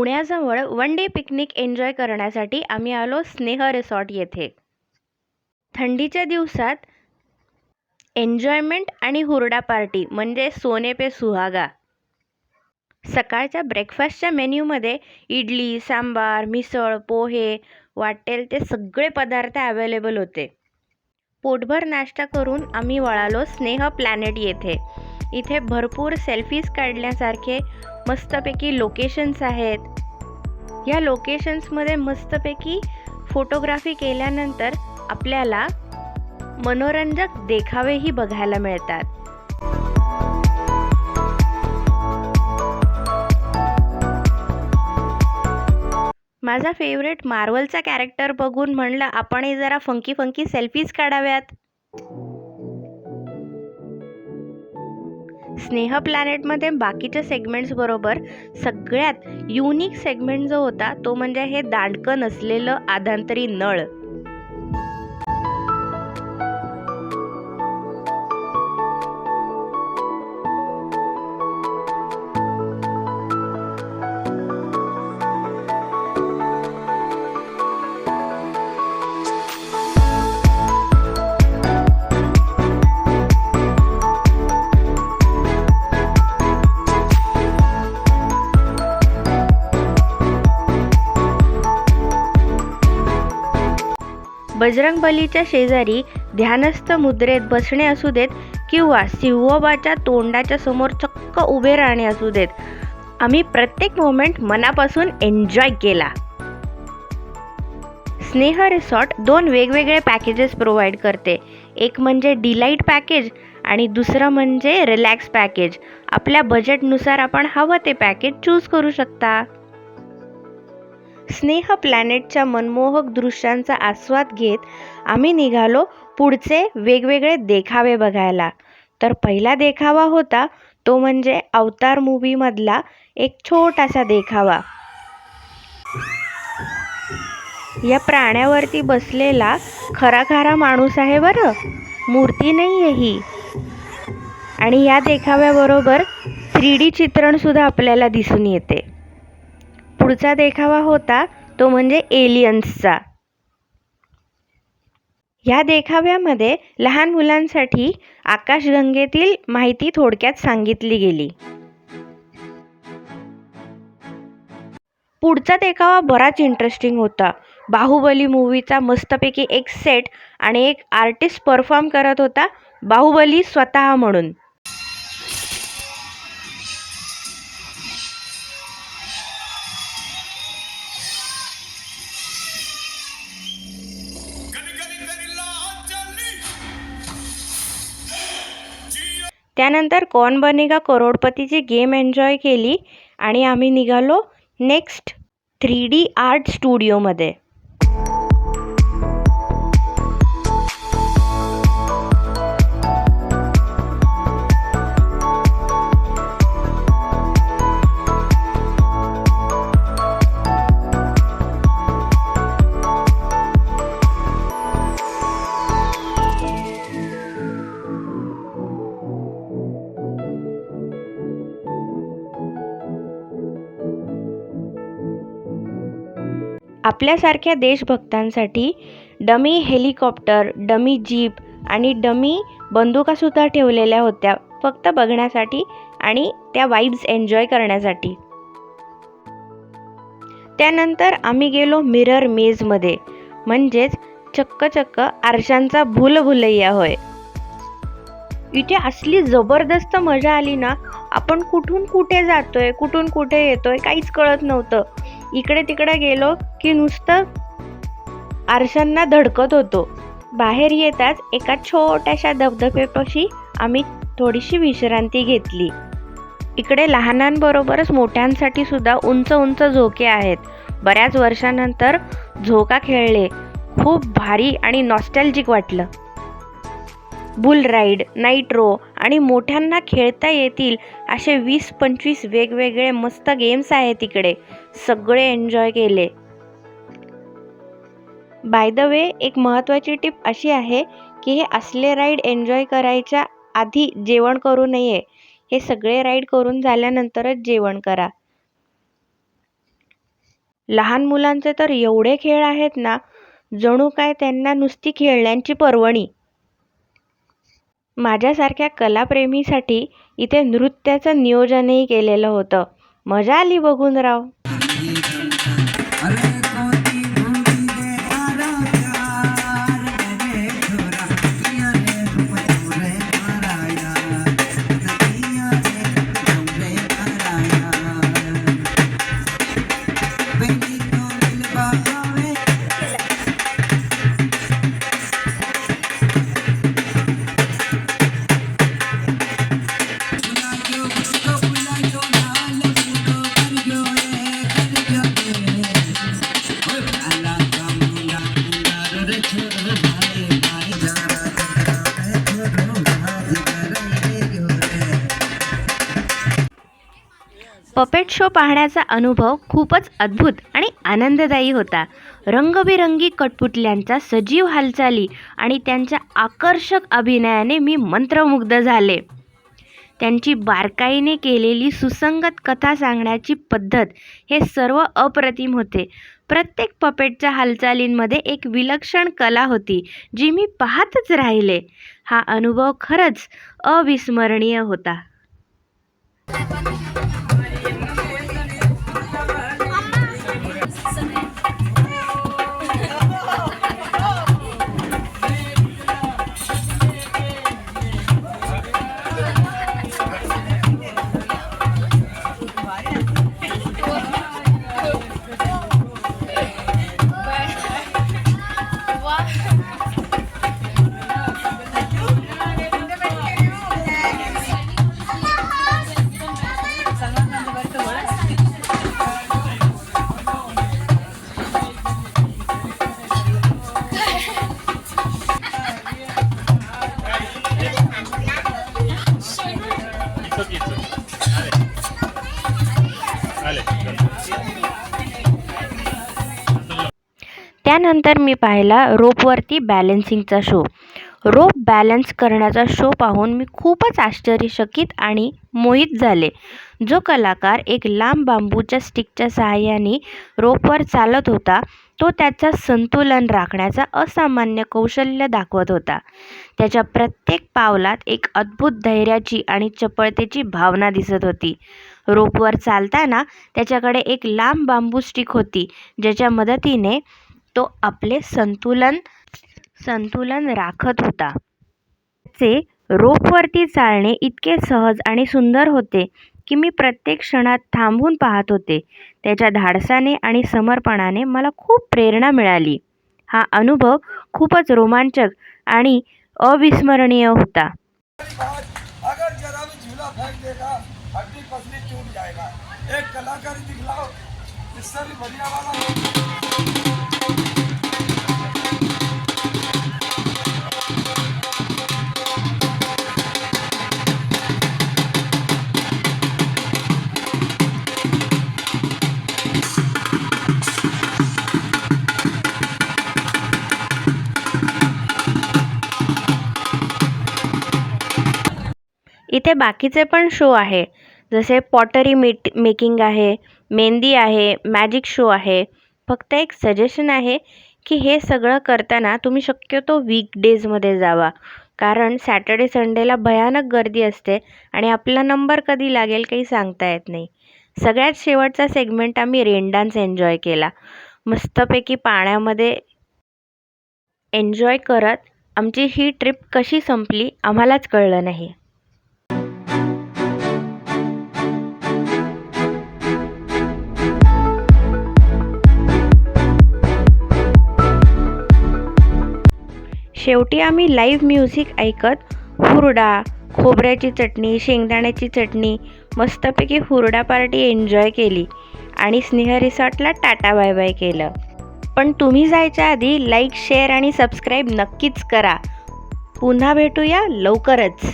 पुण्याजवळ one day picnic enjoy करण्यासाठी आम्ही आलो स्नेह रिसॉर्ट येथे. थंडीच्या दिवसात एन्जॉयमेंट आणि हुरडा पार्टी म्हणजे सोने पे सुहागा. सकाळच्या ब्रेकफास्टच्या मेन्यूमध्ये इडली, सांबार, मिसळ, पोहे, वाटेल ते सगळे पदार्थ अवेलेबल होते. पोटभर नाश्ता करून आम्ही वळालो स्नेह प्लॅनेट येथे. इथे भरपूर सेल्फीज काढण्यासारखे मस्तपैकी लोकेशन्स आहेत. या लोकेशन्समध्ये मस्तपैकी फोटोग्राफी केल्यानंतर आपल्याला मनोरंजक देखावेही बघायला मिळतात. माझा फेवरेट मार्वलचा कॅरेक्टर बघून म्हणलं आपणही जरा फंकी सेल्फीज काढाव्यात. स्नेह प्लॅनेटमध्ये बाकीच्या सेगमेंट्स बरोबर सगळ्यात युनिक सेगमेंट जो होता तो म्हणजे हे दांडकं नसलेलं आधांतरी नळ. बजरंगबलीच्या शेजारी ध्यानस्थ मुद्रेत बसणे असू देत किंवा सिंहोबाच्या तोंडाच्या समोर चक्क उभे राहणे असू देत, आम्ही प्रत्येक मोमेंट मनापासून एन्जॉय केला. स्नेह रिसॉर्ट 2 वेगवेगळे पॅकेजेस प्रोव्हाइड करते. एक म्हणजे डिलाईट पॅकेज आणि दुसरं म्हणजे रिलॅक्स पॅकेज. आपल्या बजेटनुसार आपण हवं ते पॅकेज चूज करू शकता. स्नेह प्लॅनेटच्या मनमोहक दृश्यांचा आस्वाद घेत आम्ही निघालो पुढचे वेगवेगळे देखावे बघायला. तर पहिला देखावा होता तो म्हणजे अवतार मूव्हीमधला एक छोटासा देखावा. या प्राण्यावरती बसलेला खरा माणूस आहे बरं, मूर्ती नाही आहे ही. आणि या देखाव्याबरोबर 3D चित्रण सुद्धा आपल्याला दिसून येते. पुढचा देखावा होता तो म्हणजे एलियन्सचा. या देखाव्यामध्ये लहान मुलांसाठी आकाशगंगेतील माहिती थोडक्यात सांगितली गेली. पुढचा देखावा बराच इंटरेस्टिंग होता. बाहुबली मूव्हीचा मस्तपैकी एक सेट आणि एक आर्टिस्ट परफॉर्म करत होता बाहुबली स्वतः म्हणून. त्यानंतर कौन बनेगा करोडपतीची गेम एन्जॉय केली आणि आम्ही निघालो नेक्स्ट 3D आर्ट स्टुडिओमध्ये. आपल्यासारख्या देशभक्तांसाठी डमी हेलिकॉप्टर, डमी जीप आणि डमी बंदुकासुद्धा ठेवलेल्या होत्या फक्त बघण्यासाठी आणि त्या वाईब्स एन्जॉय करण्यासाठी. त्यानंतर आम्ही गेलो मिरर मेजमध्ये, म्हणजेच चक्क आरशांचा भूलभुलैया होय. इथे असली जबरदस्त मजा आली ना, आपण कुठून कुठे जातोय, कुठून कुठे येतोय काहीच कळत नव्हतं. इकडे तिकडे गेलो की नुसतं आरशांना धडकत होतो. बाहेर येताच एका छोट्याशा धबधब्यापाशी आम्ही थोडीशी विश्रांती घेतली. इकडे लहानांबरोबरच मोठ्यांसाठी सुद्धा उंच झोके आहेत. बऱ्याच वर्षानंतर झोका खेळले, खूप भारी आणि नॉस्टॅल्जिक वाटलं. बुल राईड, नाईट्रो आणि मोठ्यांना खेळता येतील असे 20-25 वेगवेगळे मस्त गेम्स आहेत इकडे. सगळे एन्जॉय केले. बाय द वे, एक महत्त्वाची टिप अशी आहे की हे असले राईड एन्जॉय करायच्या आधी जेवण करू नये. हे सगळे राईड करून झाल्यानंतरच जेवण करा. लहान मुलांचे तर एवढे खेळ आहेत ना, जणू काय त्यांना नुसती खेळण्यांची पर्वणी. माझ्यासारख्या कलाप्रेमीसाठी इथे नृत्याचं नियोजनही केलेलं होतं. मजा आली बघून राव. पपेट शो पाहण्याचा अनुभव खूपच अद्भुत आणि आनंददायी होता. रंगबिरंगी कठपुतल्यांच्या सजीव हालचाली आणि त्यांच्या आकर्षक अभिनयाने मी मंत्रमुग्ध झाले. त्यांची बारकाईने केलेली सुसंगत कथा सांगण्याची पद्धत हे सर्व अप्रतिम होते. प्रत्येक पपेटच्या हालचालींमध्ये एक विलक्षण कला होती, जी मी पाहतच राहिले. हा अनुभव खरंच अविस्मरणीय होता. त्यानंतर मी पाहिला रोपवरती बॅलन्सिंगचा शो. रोप बॅलन्स करण्याचा शो पाहून मी खूपच आश्चर्यचकित आणि मोहित झाले. जो कलाकार एक लांब बांबूच्या स्टिकच्या सहाय्याने रोपवर चालत होता, तो त्याचा संतुलन राखण्याचा असामान्य कौशल्य दाखवत होता. त्याच्या प्रत्येक पावलात एक अद्भुत धैर्याची आणि चपळतेची भावना दिसत होती. रोपवर चालताना त्याच्याकडे एक लांब बांबू स्टिक होती, ज्याच्या मदतीने तो आपले संतुलन राखत होता. त्याचे रोपवरती चालणे इतके सहज आणि सुंदर होते की मी प्रत्येक क्षणात थांबून पाहत होते. त्याच्या धाडसाने आणि समर्पणाने मला खूप प्रेरणा मिळाली. हा अनुभव खूपच रोमांचक आणि अविस्मरणीय होता. इथे बाकीचे पण शो आहे, जसे पॉटरी मेकिंग आहे, मेहंदी आहे, मॅजिक शो आहे. फक्त एक सजेशन आहे की हे सगळं करताना तुम्ही शक्यतो वीकडेजमध्ये जावा, कारण सॅटर्डे संडेला भयानक गर्दी असते आणि आपला नंबर कधी लागेल काही सांगता येत नाही. सगळ्यात शेवटचा सेगमेंट आम्ही रेन डान्स एन्जॉय केला. मस्तपैकी पाण्यामध्ये एन्जॉय करत आमची ही ट्रिप कशी संपली आम्हालाच कळलं नाही. शेवटी आम्ही लाईव्ह म्युझिक ऐकत हुरडा, खोबऱ्याची चटणी, शेंगदाण्याची चटणी, मस्तपैकी हुरडा पार्टी एन्जॉय केली आणि स्नेह रिसॉर्टला टाटा बाय बाय केलं. पण तुम्ही जायच्या आधी लाईक, शेअर आणि सबस्क्राईब नक्कीच करा. पुन्हा भेटूया लवकरच.